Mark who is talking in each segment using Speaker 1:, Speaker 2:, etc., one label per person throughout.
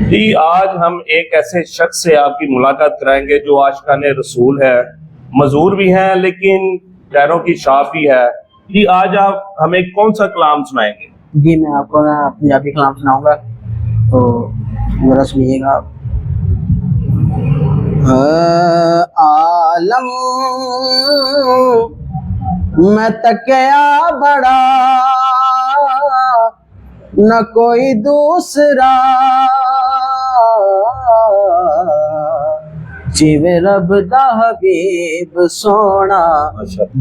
Speaker 1: जी, आज हम एक ऐसे शख्स से आपकी मुलाकात कराएंगे जो आशिकाने रसूल है, मजूर भी हैं लेकिन पैरों की शाफ भी है। जी, आज आप हमें कौन सा कलाम सुनाएंगे?
Speaker 2: जी, मैं आपको ना पंजाबी कलाम सुनाऊंगा, तो जरा सुनिएगा आप। आलम मैं तकिया बड़ा, न कोई दूसरा, जिवें रब दा हबीब सोना,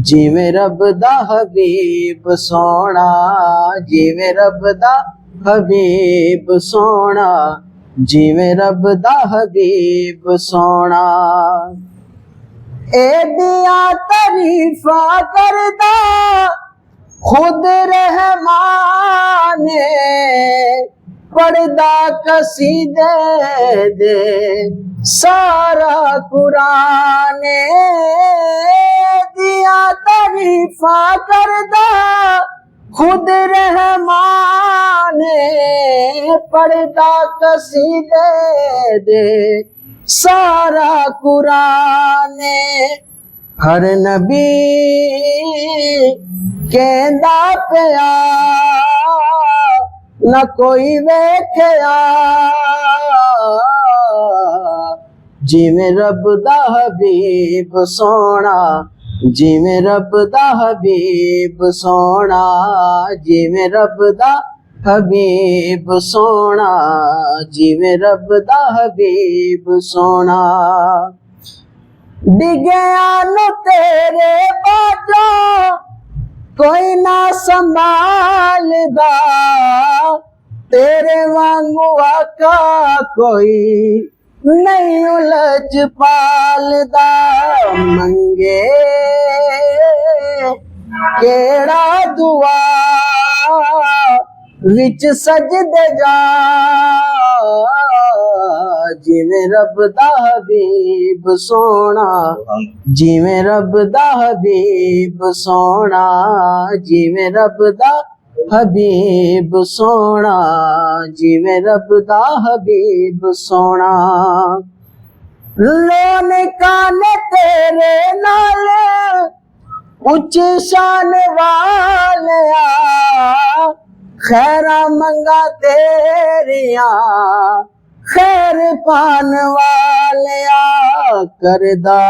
Speaker 2: जिवें रब दा हबीब सोना, जिवें रब दा हबीब सोना, जिवें रब दा हबीब सोना। एदिया तारीफा करदा खुद रहमान, पढ़दा कसीदे दे सारा कुरान। दिया तारीफा करदा खुद रहमान, पढ़दा कसीदे दे सारा कुरान। हर नबी कहंदा पिया न कोई वेख्या, जिवें रब दा हबीब सोना, जिवें रब दा हबीब सोना, जिवें रब दा हबीब सोना, जिवें रब दा हबीब सोना। डिगया न तेरे बाजो कोई ना संभालदा, तेरे वांगू आका कोई नहीं उलझ पालदा। मंगे केड़ा दुआ विच सजदे जा, जिवें रब दा हबीब सोना, जिवें रब दा हबीब सोना, जिवें रब दा हबीब सोना, जिवें रब दा हबीब सोना। लोन काने तेरे नाल उच्ची शान वालिया, खैरा मंगा तेरिया खैर पान वालिया। करदा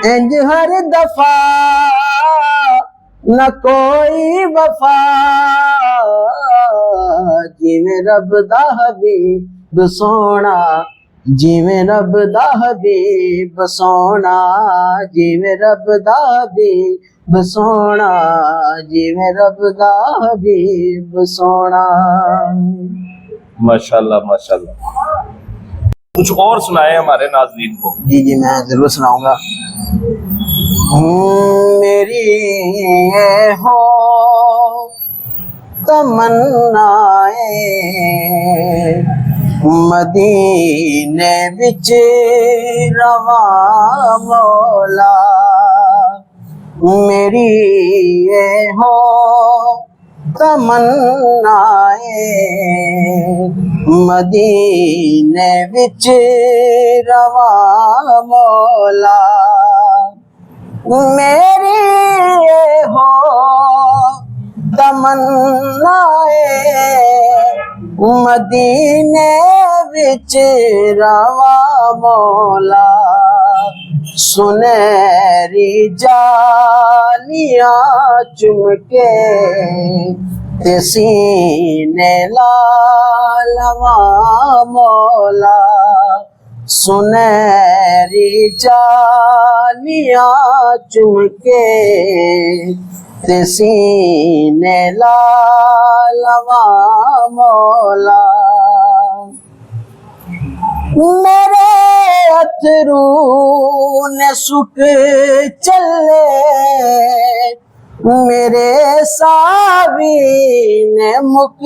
Speaker 2: इंज हर दफा न कोई वफा, जिवें रब दा हबीब सोना, जिवें रब दा हबीब सोना, जिवें रब दा हबीब सोना, जिवें रब दा हबीब सोना।
Speaker 1: माशाल्लाह माशाल्लाह। कुछ और सुनाए हमारे नाज़रीन को।
Speaker 2: जी जी, मैं जरूर सुनाऊंगा। मेरी ये हो तमन्नाए, मदीने विच रवा मौला। मेरी ये हो तमन्नाए, मदीने विच रवा मौला। मेरी ये हो तमन्नाए, मदीने विच रवा मौला। सुनहरी जालियां चुमके ते सीने ला लवा मौला। सुनहरी जालियां चुमके ते सीने ला लवा मौला। मेरे अथरू ने सुख चले, मेरे सावी ने मुक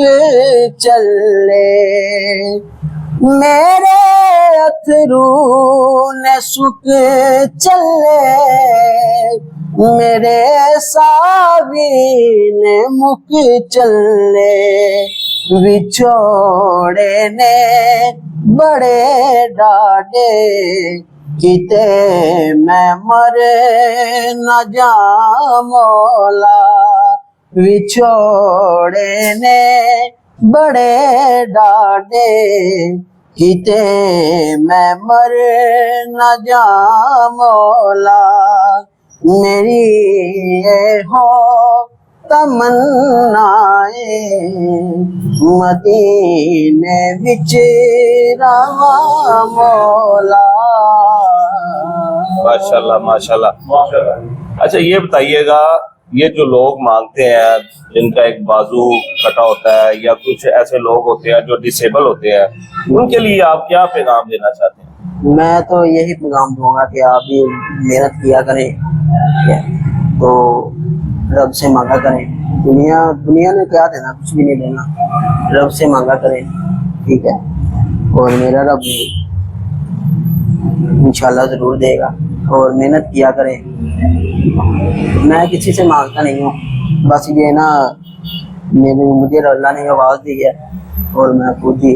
Speaker 2: चले। मेरे अथरू ने सुख चले, मेरे सावी ने मुख चले विछोड़े ने बड़े डाडे किते मैं मर न जा मौला विछोड़े ने बड़े डाडे किते मैं मर न जा मौला मेरी ये हो तमन्नाए मदीने विच रवा मौला।
Speaker 1: माशाल्लाह माशाल्लाह। अच्छा ये बताइएगा, ये जो लोग मांगते हैं जिनका एक बाजू कटा होता है या कुछ ऐसे लोग होते हैं जो डिसेबल होते हैं, उनके लिए आप क्या पैगाम देना चाहते हैं?
Speaker 2: मैं तो यही पैगाम दूंगा कि आप भी मेहनत किया करें, तो रब से मांगा करें। दुनिया ने क्या देना, कुछ भी नहीं देना, रब से मांगा करें, ठीक है। और मेरा रब इंशाल्लाह जरूर देगा, और मेहनत किया करें। मैं किसी से मांगता नहीं हूँ, बस ये ना मुझे अल्लाह ने आवाज़ दी है और मैं खुद ही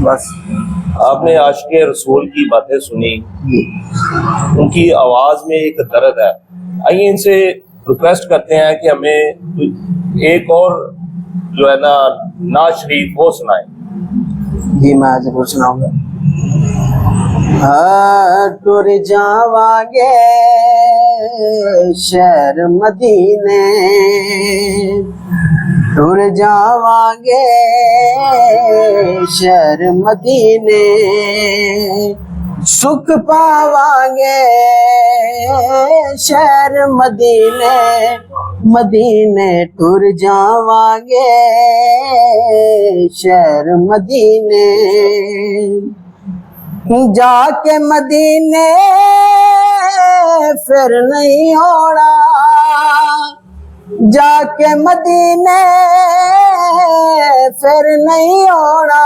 Speaker 2: बस।
Speaker 1: आपने आशिक़े रसूल की बातें सुनी, उनकी आवाज़ में एक दर्द है। आइए इनसे रिक्वेस्ट करते हैं कि हमें एक और जो है ना नाज शरीफ वो सुनाएं।
Speaker 2: जी मैं जरूर सुनाऊंगा। टुर जावांगे शहर मदीने, टुर जावांगे शहर मदीने, सुख पावांगे शहर मदीने, मदीने टुर जावांगे शहर मदीने, जाके मदीने फिर नहीं होना, जाके मदीने फिर नहीं होना,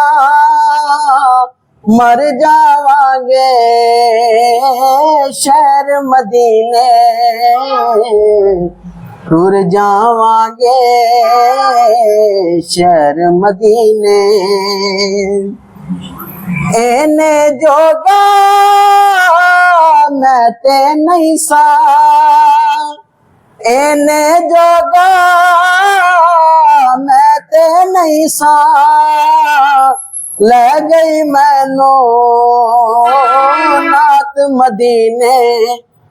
Speaker 2: मर जावांगे शहर मदीने, टुर जावांगे शहर मदीने, एने जोगा मैं ते नहीं सा, एने जोगा मैं ते नहीं सा, ले गई मैनू नात मदीने,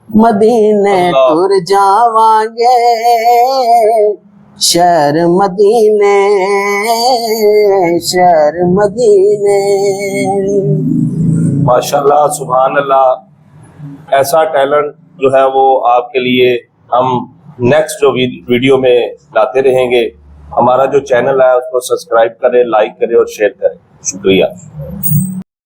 Speaker 2: मदीने टुर जावांगे शहर मदीने, शहर मदीने।
Speaker 1: माशाल्लाह सुभान अल्लाह। ऐसा टैलेंट जो है वो आपके लिए हम नेक्स्ट जो वीडियो में लाते रहेंगे। हमारा जो चैनल है उसको सब्सक्राइब करें, लाइक करें और शेयर करें। शुक्रिया।